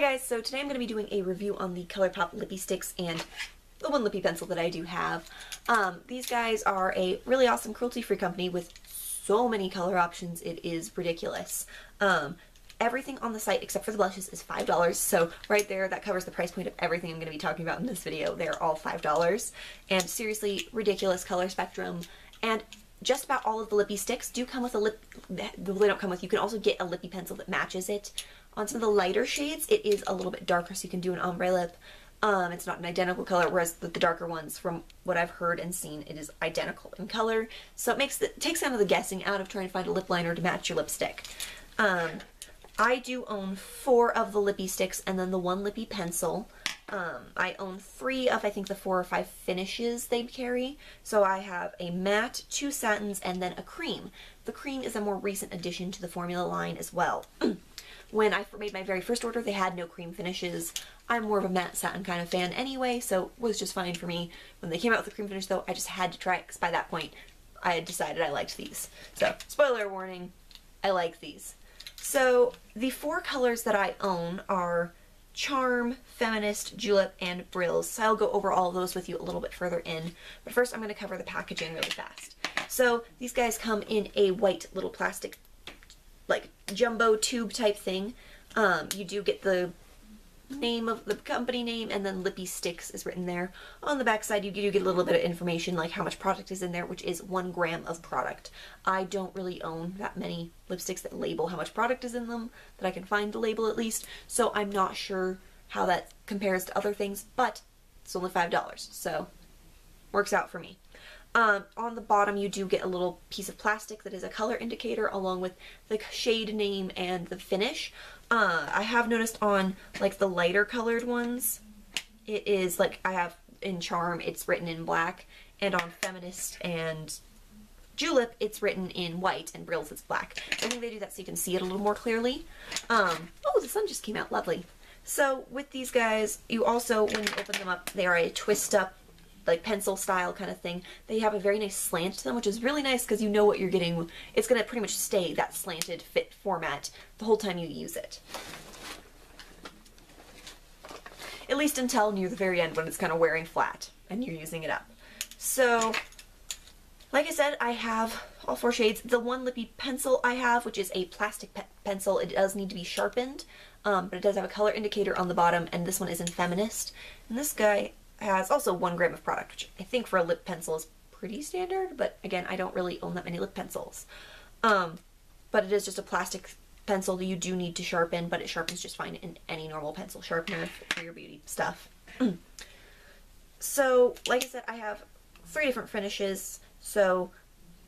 Hi guys, so today I'm going to be doing a review on the ColourPop Lippie Stix and the one lippy pencil that I do have. These guys are a really awesome cruelty-free company with so many color options, it is ridiculous. Everything on the site except for the blushes is $5, so right there that covers the price point of everything I'm going to be talking about in this video. They're all $5, and seriously ridiculous color spectrum, and just about all of the Lippie Stix do come with a lip, they don't come with, you can also get a lippy pencil that matches it. On some of the lighter shades, it is a little bit darker, so you can do an ombre lip. It's not an identical color, whereas the darker ones, from what I've heard and seen, it is identical in color. So it takes some of the guessing out of trying to find a lip liner to match your lipstick. I do own 4 of the Lippie Stix and then the one Lippie pencil. I own 3 of, I think, the 4 or 5 finishes they carry. So I have a matte, 2 satins, and then a cream. The cream is a more recent addition to the formula line as well. When I made my very first order, they had no cream finishes. I'm more of a matte satin kind of fan anyway, so it was just fine for me. When they came out with the cream finish, though, I just had to try it, because by that point, I had decided I liked these. So, spoiler warning, I like these. So, the 4 colors that I own are Charm, Feminist, Julep, and Brills. So I'll go over all of those with you a little bit further in. But first, I'm going to cover the packaging really fast. So, these guys come in a white little plastic, like, jumbo tube type thing. You do get the name of the company name, and then Lippie Stix is written there. On the back side, you do get a little bit of information, like how much product is in there, which is 1 gram of product. I don't really own that many lipsticks that label how much product is in them, that I can find the label at least, so I'm not sure how that compares to other things, but it's only $5, so works out for me. On the bottom, you do get a little piece of plastic that is a color indicator along with the shade name and the finish. I have noticed on, like, the lighter colored ones, it is, like, I have in Charm, it's written in black, and on Feminist and Julep, it's written in white, and Brills, it's black. So I think they do that so you can see it a little more clearly. Oh, the sun just came out, lovely. So with these guys, you also, when you open them up, they are a twist-up, like pencil style kind of thing. They have a very nice slant to them, which is really nice because you know what you're getting. It's going to pretty much stay that slanted fit format the whole time you use it. At least until near the very end when it's kind of wearing flat and you're using it up. So, like I said, I have all 4 shades. The one Lippie pencil I have, which is a plastic pencil, it does need to be sharpened, but it does have a color indicator on the bottom, and this one is in Feminist. And this guy has also 1 gram of product, which I think for a lip pencil is pretty standard, but again, I don't really own that many lip pencils. But it is just a plastic pencil that you do need to sharpen, but it sharpens just fine in any normal pencil sharpener for your beauty stuff. So, like I said, I have 3 different finishes. So,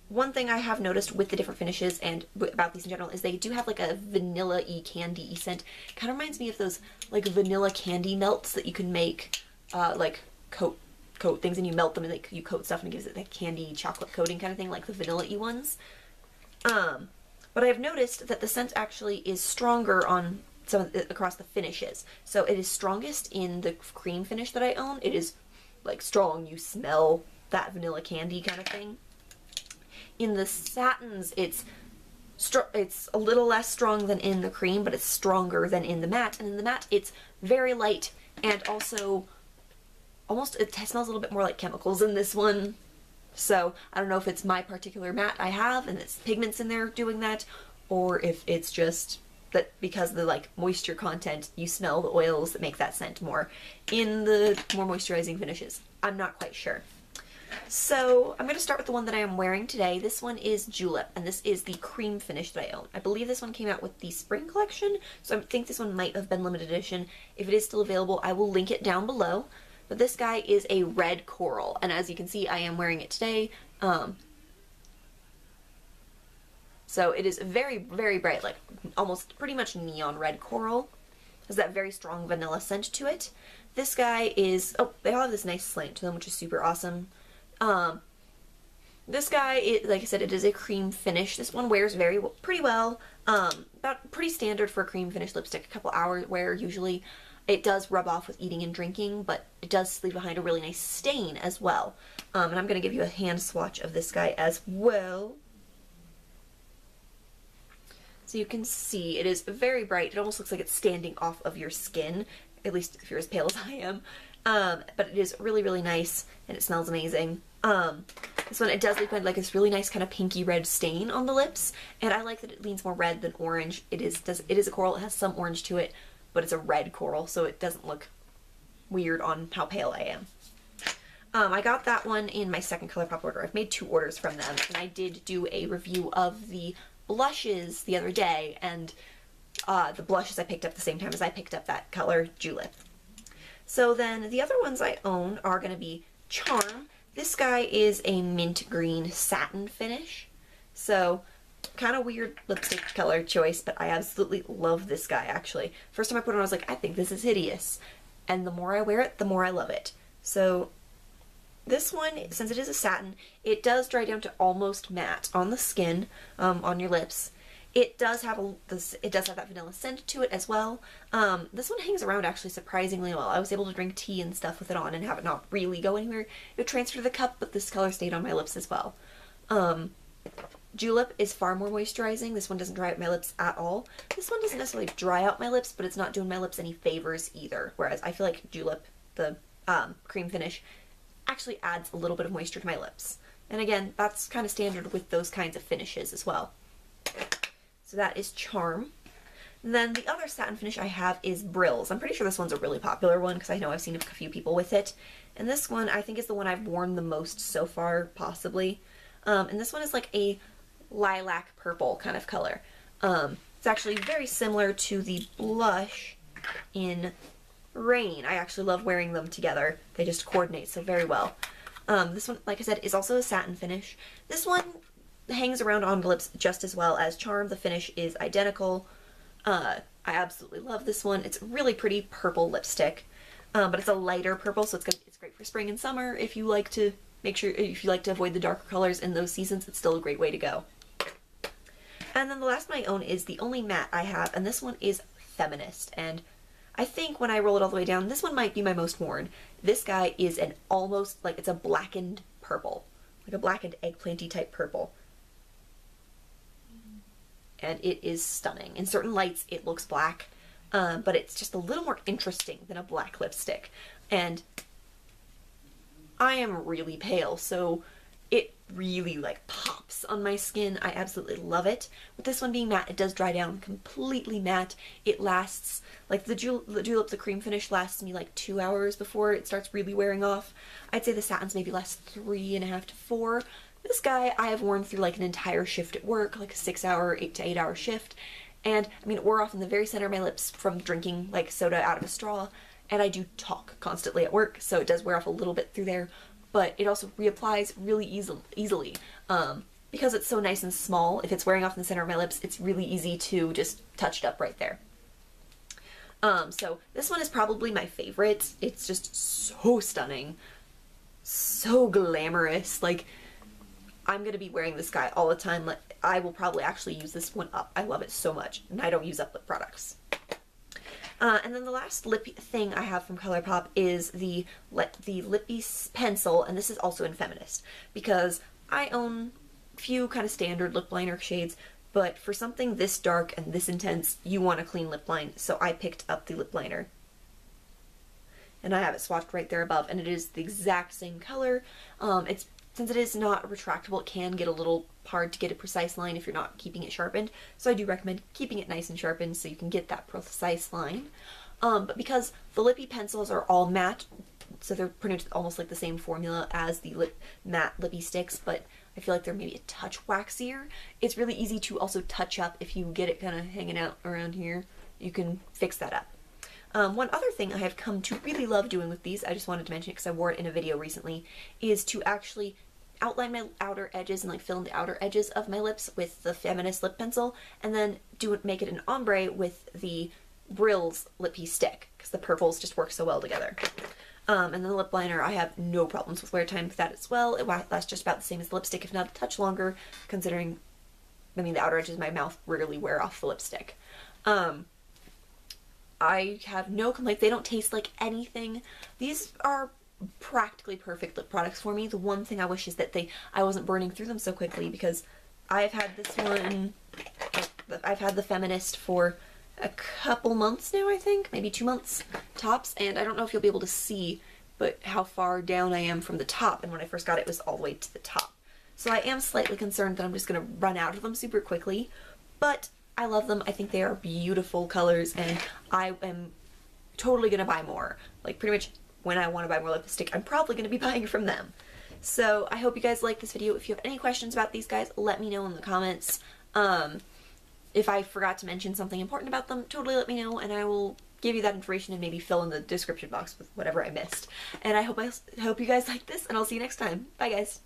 one thing I have noticed with the different finishes and about these in general is they do have like a vanilla-y candy scent. Kind of reminds me of those like vanilla candy melts that you can make like coat things, and you melt them and like you coat stuff and it gives it that candy chocolate coating kind of thing, like the vanilla-y ones. But I've noticed that the scent actually is stronger on some of across the finishes. So it is strongest in the cream finish that I own. It is like strong, you smell that vanilla candy kind of thing. In the satins, it's a little less strong than in the cream, but it's stronger than in the matte. And in the matte, it's very light, and also almost, it smells a little bit more like chemicals in this one. So I don't know if it's my particular matte I have and it's pigments in there doing that, or if it's just that because of the like moisture content, you smell the oils that make that scent more in the more moisturizing finishes. I'm not quite sure. So I'm going to start with the one that I am wearing today. This one is Julep, and this is the cream finish that I own. I believe this one came out with the spring collection, so I think this one might have been limited edition. If it is still available, I will link it down below. But this guy is a red coral, and as you can see, I am wearing it today. So it is very, very bright, like almost pretty much neon red coral. Has that very strong vanilla scent to it. This guy is, oh, they all have this nice slant to them, which is super awesome. This guy, like I said, it is a cream finish. This one wears pretty well. About pretty standard for a cream finish lipstick, a couple hours wear usually. It does rub off with eating and drinking, but it does leave behind a really nice stain as well. And I'm going to give you a hand swatch of this guy as well. So you can see it is very bright. It almost looks like it's standing off of your skin, at least if you're as pale as I am. But it is really, really nice, and it smells amazing. This one, it does leave like this really nice kind of pinky red stain on the lips, and I like that it leans more red than orange. It is a coral. It has some orange to it, but it's a red coral, so it doesn't look weird on how pale I am. I got that one in my second ColourPop order. I've made 2 orders from them, and I did do a review of the blushes the other day, and the blushes I picked up the same time as I picked up that color, Julep. So then the other ones I own are going to be Charm. This guy is a mint green satin finish, so kind of weird lipstick color choice, but I absolutely love this guy, actually. First time I put it on, I was like, I think this is hideous. And the more I wear it, the more I love it. So this one, since it is a satin, it does dry down to almost matte on the skin, on your lips. It does have that vanilla scent to it as well. This one hangs around actually surprisingly well. I was able to drink tea and stuff with it on and have it not really go anywhere. It transferred to the cup, but this color stayed on my lips as well. Julep is far more moisturizing. This one doesn't dry out my lips at all. This one doesn't necessarily dry out my lips, but it's not doing my lips any favors either. Whereas I feel like Julep, the cream finish, actually adds a little bit of moisture to my lips. And again, that's kind of standard with those kinds of finishes as well. So that is Charm. And then the other satin finish I have is Brills. I'm pretty sure this one's a really popular one because I know I've seen a few people with it. And this one I think is the one I've worn the most so far, possibly. And this one is like a lilac purple kind of color. It's actually very similar to the blush in Rain. I actually love wearing them together. They just coordinate so very well. This one, like I said, is also a satin finish. This one hangs around on the lips just as well as Charm. The finish is identical. I absolutely love this one. It's really pretty purple lipstick, but it's a lighter purple, so it's great for spring and summer. If you like to avoid the darker colors in those seasons, it's still a great way to go. And then the last one I own is the only matte I have, and this one is Feminist. And I think when I roll it all the way down, this one might be my most worn. This guy is an almost, like, it's a blackened purple, like a blackened eggplanty type purple. And it is stunning. In certain lights it looks black, but it's just a little more interesting than a black lipstick. And I am really pale, so it really like pops on my skin. I absolutely love it. With this one being matte, it does dry down completely matte. It lasts, like the Julep, the cream finish lasts me like 2 hours before it starts really wearing off. I'd say the satins maybe last 3.5 to 4. This guy I have worn through like an entire shift at work, like a 6-hour, 8 to 8 hour shift. And I mean, it wore off in the very center of my lips from drinking like soda out of a straw. And I do talk constantly at work, so it does wear off a little bit through there. But it also reapplies really easily. Because it's so nice and small, if it's wearing off in the center of my lips, it's really easy to just touch it up right there. So this one is probably my favorite. It's just so stunning. So glamorous. Like, I'm gonna be wearing this guy all the time. Like, I will probably actually use this one up. I love it so much, and I don't use up lip products. And then the last lip thing I have from ColourPop is the Lippie pencil, and this is also in Feminist, because I own a few kind of standard lip liner shades, but for something this dark and this intense, you want a clean lip line, so I picked up the lip liner. And I have it swatched right there above, and it is the exact same color. Since it is not retractable, it can get a little hard to get a precise line if you're not keeping it sharpened. So I do recommend keeping it nice and sharpened so you can get that precise line. But because the Lippie pencils are all matte, so they're pretty much almost like the same formula as the matte Lippie Stix, but I feel like they're maybe a touch waxier. It's really easy to also touch up if you get it kind of hanging out around here. You can fix that up. One other thing I have come to really love doing with these, I just wanted to mention it because I wore it in a video recently, is to actually outline my outer edges and like fill in the outer edges of my lips with the Feminist lip pencil, and then make it an ombre with the Brills Lippie Stick, because the purples just work so well together. And then the lip liner, I have no problems with wear time with that as well. It lasts just about the same as the lipstick, if not a touch longer, considering, I mean, the outer edges of my mouth rarely wear off the lipstick. I have no complaints. They don't taste like anything. These are practically perfect lip products for me. The one thing I wish is that I wasn't burning through them so quickly, because I've had this one, I've had the Feminist for a couple months now, I think, maybe 2 months tops, and I don't know if you'll be able to see but how far down I am from the top, and when I first got it, it was all the way to the top. So I am slightly concerned that I'm just gonna run out of them super quickly, but I love them. I think they are beautiful colors, and I am totally gonna buy more. Like, pretty much when I want to buy more lipstick, I'm probably gonna be buying from them. So I hope you guys like this video. If you have any questions about these guys, let me know in the comments. If I forgot to mention something important about them, totally let me know, and I will give you that information and maybe fill in the description box with whatever I missed. And I hope you guys like this, and I'll see you next time. Bye, guys.